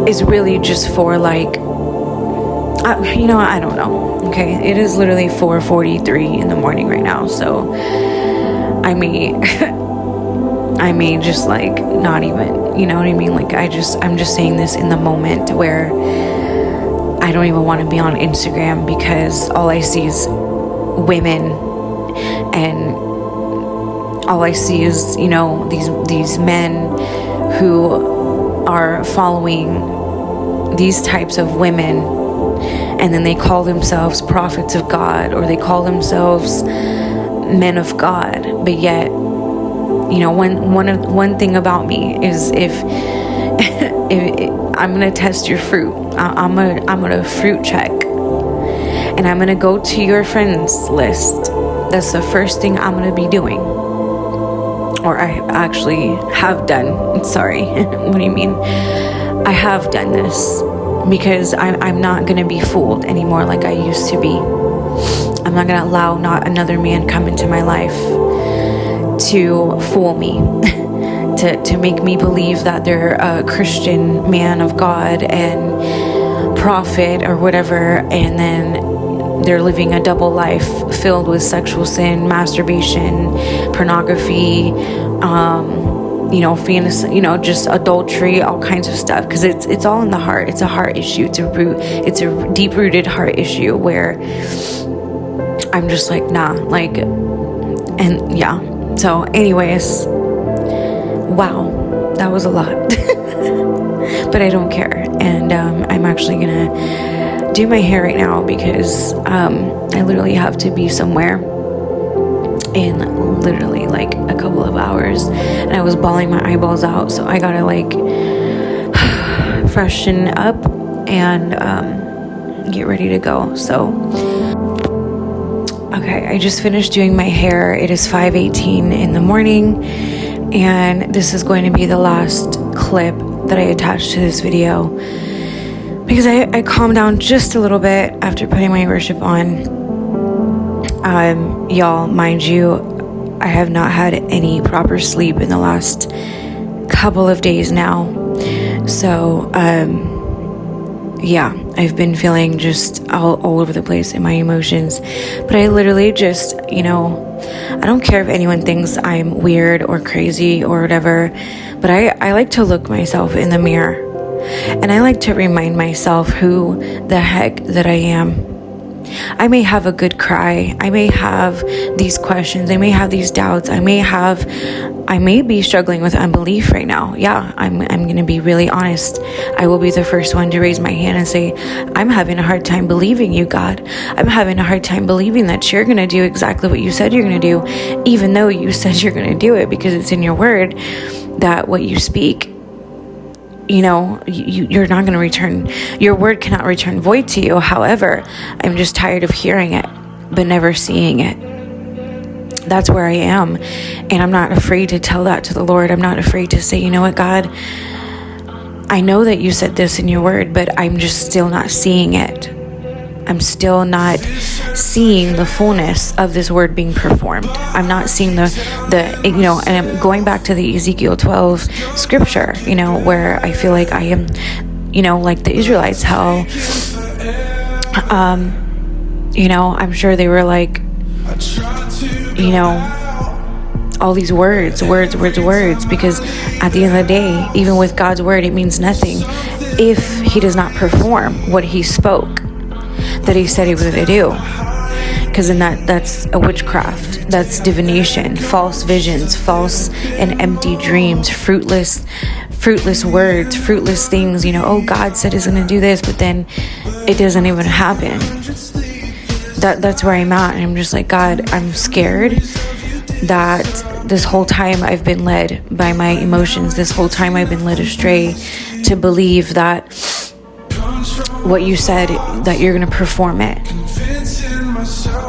is really just for, like, I don't know. Okay, it is literally 4:43 in the morning right now, so I may just, like, not even, you know what I mean? Like, I'm just saying this in the moment where I don't even want to be on Instagram, because all I see is women, and all I see is, these men who are following these types of women, and then they call themselves prophets of God, or they call themselves men of God. But yet, one thing about me is if I'm gonna test your fruit, I'm gonna fruit check, and I'm gonna go to your friends list. That's the first thing I'm gonna be doing, or I actually have done. Sorry, what do you mean? I have done this, because I'm not going to be fooled anymore like I used to be. I'm not going to allow not another man come into my life to fool me, to make me believe that they're a Christian man of God and prophet or whatever, and then they're living a double life filled with sexual sin, masturbation, pornography, fantasy, just adultery, all kinds of stuff, because it's all in the heart. It's a heart issue. It's a deep-rooted heart issue where I'm just like, nah, like, and yeah. So anyways, wow, that was a lot. But I don't care, and I'm actually gonna do my hair right now, because I literally have to be somewhere in literally like a couple of hours, and I was bawling my eyeballs out, so I gotta like freshen up and get ready to go. So okay, I just finished doing my hair. It is 5:18 in the morning, and this is going to be the last clip that I attached to this video, because I calmed down just a little bit after putting my worship on. Y'all, mind you, I have not had any proper sleep in the last couple of days now. So, yeah, I've been feeling just all over the place in my emotions. But I literally just, I don't care if anyone thinks I'm weird or crazy or whatever, but I like to look myself in the mirror. And I like to remind myself who the heck that I am. I may have a good cry. I may have these questions. I may have these doubts. I may be struggling with unbelief right now. Yeah, I'm going to be really honest. I will be the first one to raise my hand and say, I'm having a hard time believing you, God. I'm having a hard time believing that you're going to do exactly what you said you're going to do, even though you said you're going to do it, because it's in your word that what you speak, you're not going to return. Your word cannot return void to you. However, I'm just tired of hearing it, but never seeing it. That's where I am. And I'm not afraid to tell that to the Lord. I'm not afraid to say, you know what, God, I know that you said this in your word, but I'm just still not seeing it. I'm still not seeing the fullness of this word being performed. I'm not seeing and I'm going back to the Ezekiel 12 scripture, where I feel like I am, like the Israelites, how, I'm sure they were like, all these words, because at the end of the day, even with God's word, it means nothing if he does not perform what he spoke that he said he was going to do. Because then that's a witchcraft, that's divination, false visions, false and empty dreams, fruitless words, fruitless things. God said he's going to do this, but then it doesn't even happen. That's where I'm at, and I'm just like, God, I'm scared that this whole time I've been led by my emotions. This whole time I've been led astray to believe that what you said, that you're going to perform it.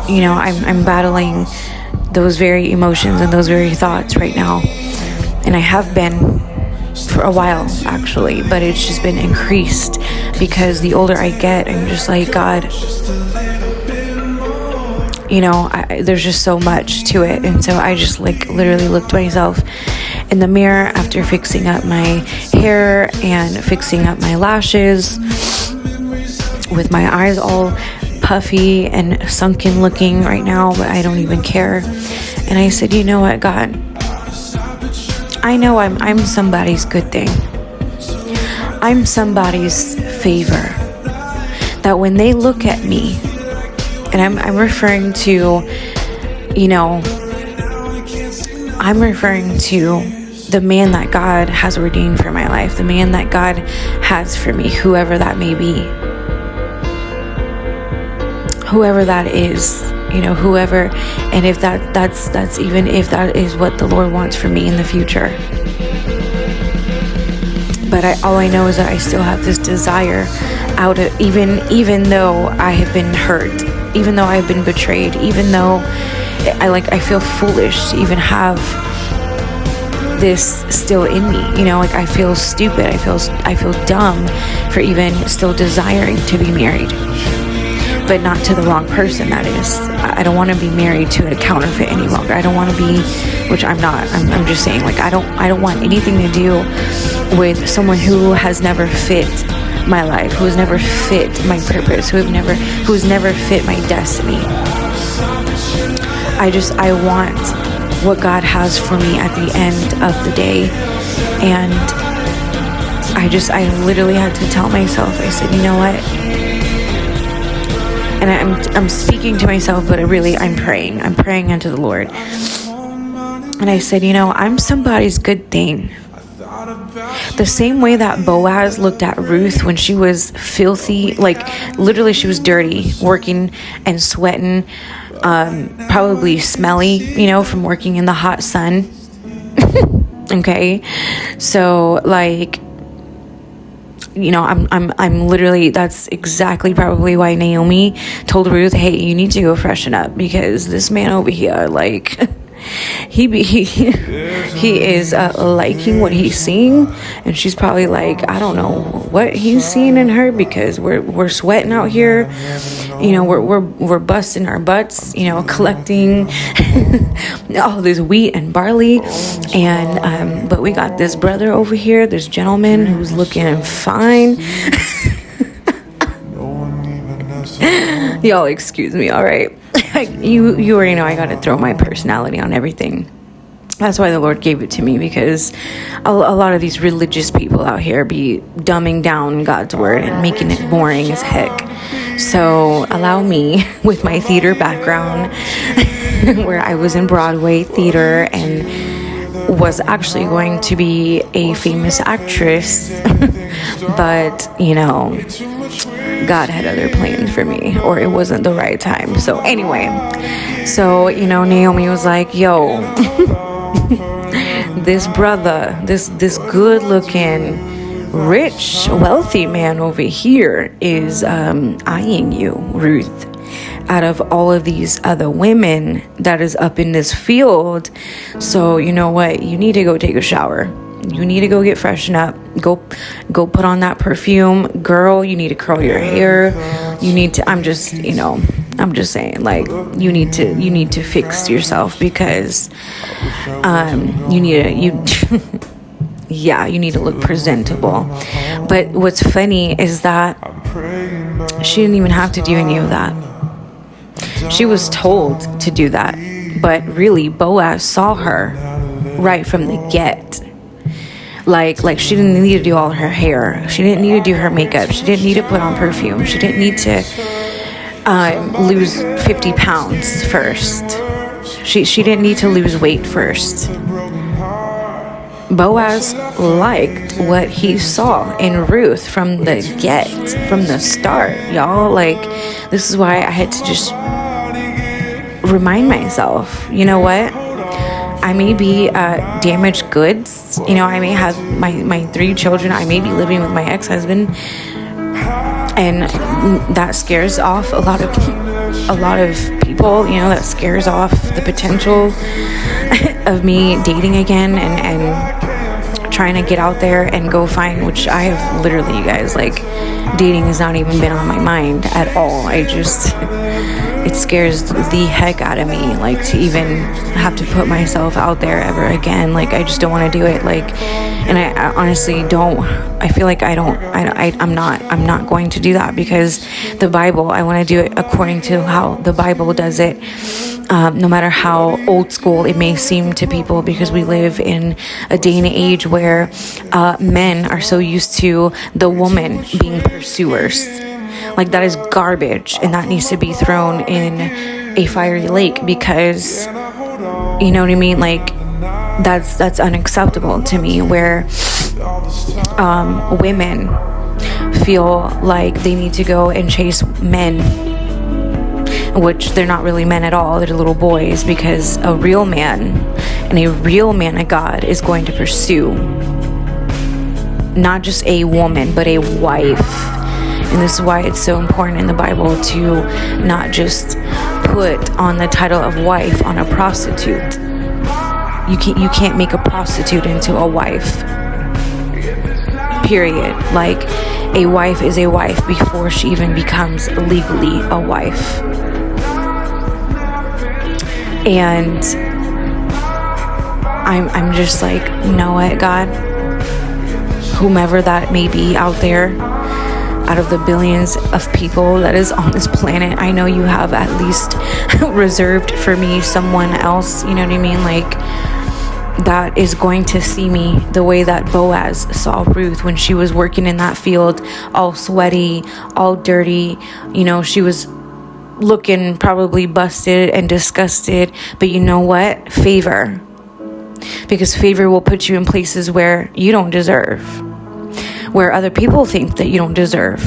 I'm battling those very emotions and those very thoughts right now. And I have been for a while, actually, but it's just been increased because the older I get, I'm just like, God, there's just so much to it. And so I just literally looked myself in the mirror after fixing up my hair and fixing up my lashes, with my eyes all puffy and sunken looking right now, but I don't even care. And I said, you know what, God, I know I'm somebody's good thing. I'm somebody's favor. That when they look at me, and I'm referring to, I'm referring to the man that God has ordained for my life, the man that God has for me, whoever that may be. Whoever that is, whoever, and if that's even if that is what the Lord wants for me in the future. But all I know is that I still have this desire out of, even though I have been hurt, even though I've been betrayed, even though I feel foolish to even have this still in me, I feel stupid, I feel dumb for even still desiring to be married. But not to the wrong person, that is. I don't want to be married to a counterfeit any longer. I don't want to be, which I'm not. I'm just saying, I don't want anything to do with someone who has never fit my life, who has never fit my purpose, who's never fit my destiny. I want what God has for me at the end of the day. And I literally had to tell myself, I said, you know what? And I'm speaking to myself, but I'm praying. I'm praying unto the Lord. And I said, I'm somebody's good thing. The same way that Boaz looked at Ruth when she was filthy, literally she was dirty, working and sweating, probably smelly, from working in the hot sun. Okay. So I'm literally, that's exactly probably why Naomi told Ruth, hey, you need to go freshen up, because this man over here, he is liking what he's seeing, and she's probably like, I don't know what he's seeing in her, because we're sweating out here, we're busting our butts, collecting all this wheat and barley, and but we got this brother over here, this gentleman who's looking fine. Y'all excuse me, all right? You already know I gotta throw my personality on everything. That's why the Lord gave it to me, because a lot of these religious people out here be dumbing down God's word and making it boring as heck. So allow me, with my theater background, where I was in Broadway theater and was actually going to be a famous actress, but God had other plans for me, or it wasn't the right time. So anyway, Naomi was like, yo, this brother, this good looking, rich, wealthy man over here is eyeing you, Ruth, out of all of these other women that is up in this field. So you know what, you need to go take a shower, you need to go get freshened up, go put on that perfume, girl. You need to curl your hair, you need to, I'm just saying, like, you need to fix yourself, because you need to look presentable. But what's funny is that she didn't even have to do any of that. She was told to do that, but really Boaz saw her right from the get. Like she didn't need to do all her hair, she didn't need to do her makeup, she didn't need to put on perfume, she didn't need to lose 50 pounds first. She didn't need to lose weight first. Boaz liked what he saw in Ruth from the start, y'all. Like, this is why I had to just remind myself, you know what? I may be damaged goods. I may have my 3 children. I may be living with my ex-husband, and that scares off a lot of people. That scares off the potential of me dating again and trying to get out there and go find, which I have literally, you guys, like, dating has not even been on my mind at all. It scares the heck out of me, like, to even have to put myself out there ever again. Like, I just don't want to do it. Like, and I honestly don't, I feel like I'm not going to do that, because the Bible, I want to do it according to how the Bible does it. No matter how old school it may seem to people, because we live in a day and age where men are so used to the woman being pursuers. Like, that is garbage, and that needs to be thrown in a fiery lake, because, you know what I mean? Like, that's unacceptable to me, where women feel like they need to go and chase men, which they're not really men at all, they're little boys, because a real man and a real man of God is going to pursue not just a woman, but a wife. And this is why it's so important in the Bible to not just put on the title of wife on a prostitute. You can't make a prostitute into a wife, period. Like, a wife is a wife before she even becomes legally a wife. And I'm just like, you know what, God, whomever that may be out there, out of the billions of people that is on this planet, I know you have at least reserved for me someone else, you know what I mean? Like, that is going to see me the way that Boaz saw Ruth when she was working in that field, all sweaty, all dirty. She was looking probably busted and disgusted, but you know what? Favor. Because favor will put you in places where you don't deserve, where other people think that you don't deserve.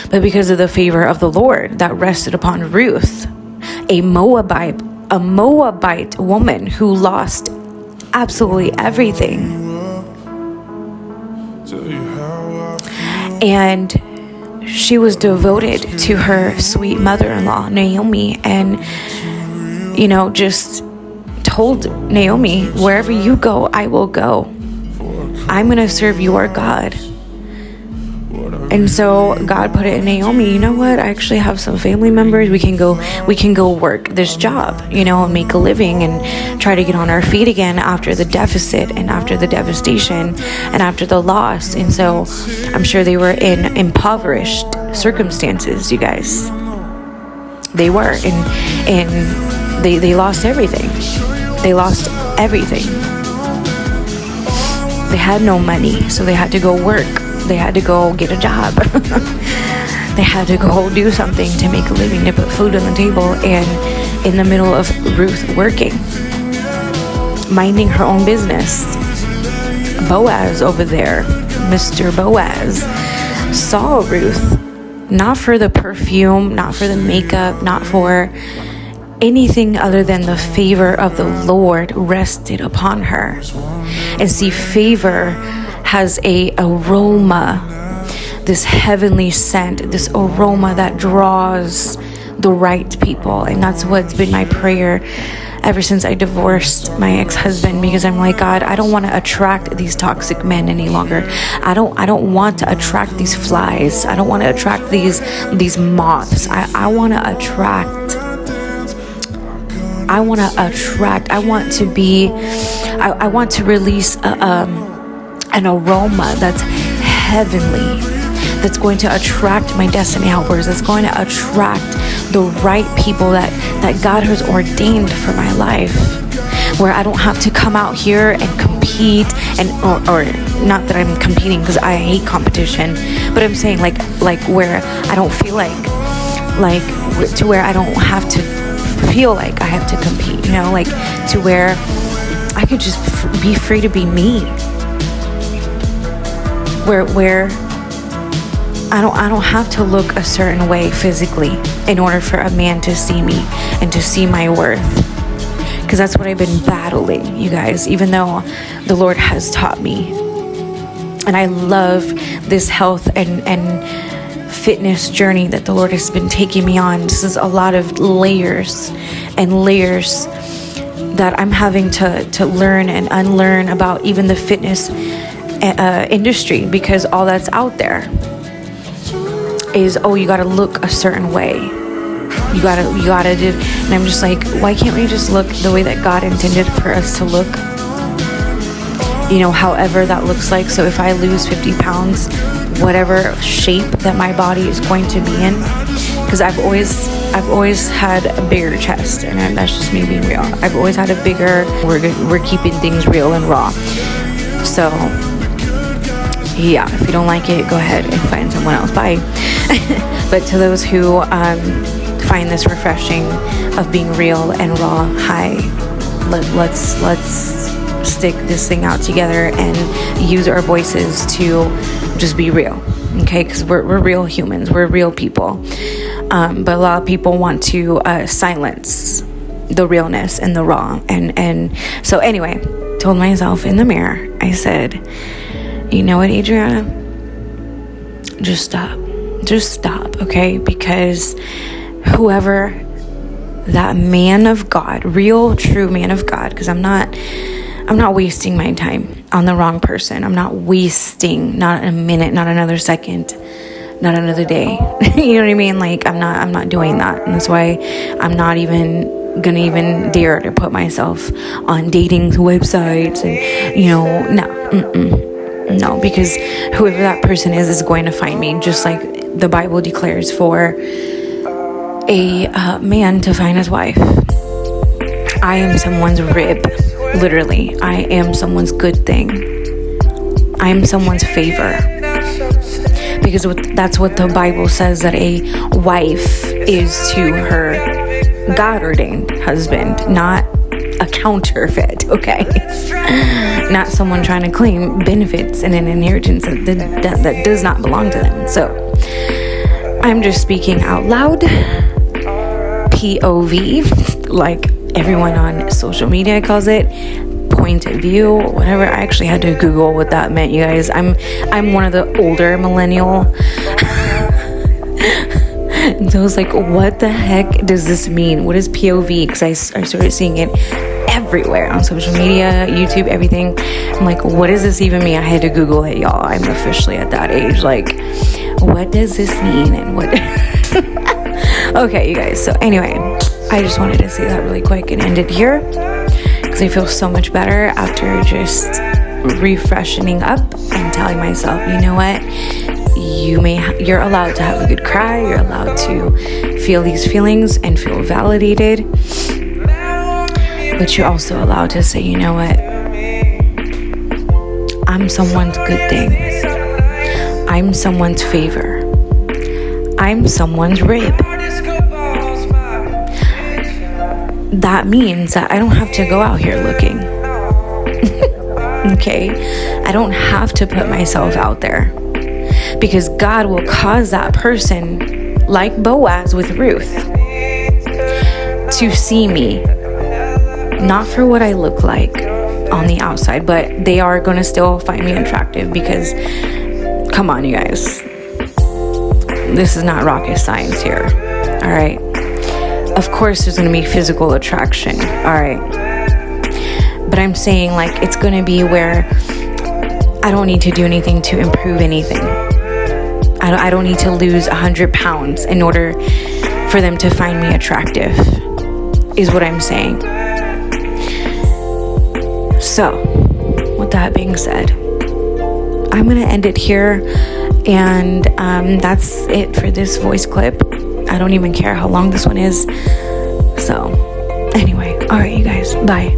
But because of the favor of the Lord that rested upon Ruth, a Moabite woman who lost absolutely everything. And she was devoted to her sweet mother-in-law, Naomi, and, just told Naomi, wherever you go, I will go. I'm going to serve your God. And so God put it in Naomi, you know what? I actually have some family members. We can go work this job, and make a living and try to get on our feet again after the deficit and after the devastation and after the loss. And so I'm sure they were in impoverished circumstances, you guys. They were, and they lost everything. They lost everything. They had no money, so they had to go work. They had to go get a job. they had to go do something to make a living, to put food on the table. And in the middle of Ruth working, minding her own business, Boaz over there, Mr. Boaz, saw Ruth, not for the perfume, not for the makeup, not for anything other than the favor of the Lord rested upon her. And see, favor has a aroma, this heavenly scent, this aroma that draws the right people. And that's what's been my prayer ever since I divorced my ex-husband, because I'm like, God, I don't want to attract these toxic men any longer. I don't want to attract these flies. I don't want to attract these moths. I want to attract. I want to release an aroma that's heavenly, that's going to attract my destiny helpers, that's going to attract the right people that God has ordained for my life, where I don't have to come out here and compete, and or not that I'm competing, because I hate competition, but I'm saying like where I don't feel like to where I don't have to feel like I have to compete, like to where I could just be free to be me, where I don't have to look a certain way physically in order for a man to see me and to see my worth. Because that's what I've been battling, you guys, even though the Lord has taught me. And I love this health and fitness journey that the Lord has been taking me on. This is a lot of layers and layers that I'm having to learn and unlearn about even the fitness industry, because all that's out there is, you gotta look a certain way, you gotta do, and I'm just like, why can't we just look the way that God intended for us to look, however that looks like. So if I lose 50 pounds, whatever shape that my body is going to be in, because I've always had a bigger chest, and that's just me being real. I've always had a bigger, we're keeping things real and raw. So yeah, if you don't like it, go ahead and find someone else. Bye. But to those who find this refreshing of being real and raw, hi, let's stick this thing out together and use our voices to just be real, okay? Because we're real humans, we're real people, but a lot of people want to silence the realness and the raw, and so anyway, told myself in the mirror, I said, you know what, Adriana, just stop, okay? Because whoever that man of God, real true man of God, because I'm not wasting my time on the wrong person. I'm not wasting not a minute, not another second, not another day. You know what I mean? Like I'm not doing that. And that's why I'm not even gonna even dare to put myself on dating websites and no, because whoever that person is going to find me, just like the Bible declares for a man to find his wife. I am someone's rib. Literally, I am someone's good thing. I am someone's favor. Because that's what the Bible says, that a wife is to her God-ordained husband, not a counterfeit, okay? Not someone trying to claim benefits and an inheritance that does not belong to them. So, I'm just speaking out loud, POV, like everyone on social media calls it, point of view, whatever. I actually had to Google what that meant, you guys. I'm one of the older millennial. And so I was like, what the heck does this mean? What is POV? Because I started seeing it everywhere on social media, YouTube, everything. I'm like, what does this even mean? I had to Google it, y'all. I'm officially at that age. Like, what does this mean? And what? Okay, you guys. So anyway, I just wanted to say that really quick and end it here, because I feel so much better after just refreshing up and telling myself, you know what? You're allowed to have a good cry. You're allowed to feel these feelings and feel validated. But you're also allowed to say, you know what? I'm someone's good thing. I'm someone's favor. I'm someone's rib. That means that I don't have to go out here looking. Okay? I don't have to put myself out there, because God will cause that person, like Boaz with Ruth, to see me, not for what I look like on the outside, but they are going to still find me attractive, because come on, you guys, this is not rocket science here. All right, of course there's going to be physical attraction, all right, but I'm saying, like, it's going to be where I don't need to do anything to improve anything. I don't need to lose 100 pounds in order for them to find me attractive, is what I'm saying. So, with that being said, I'm going to end it here. And that's it for this voice clip. I don't even care how long this one is. So, anyway, all right, you guys, bye.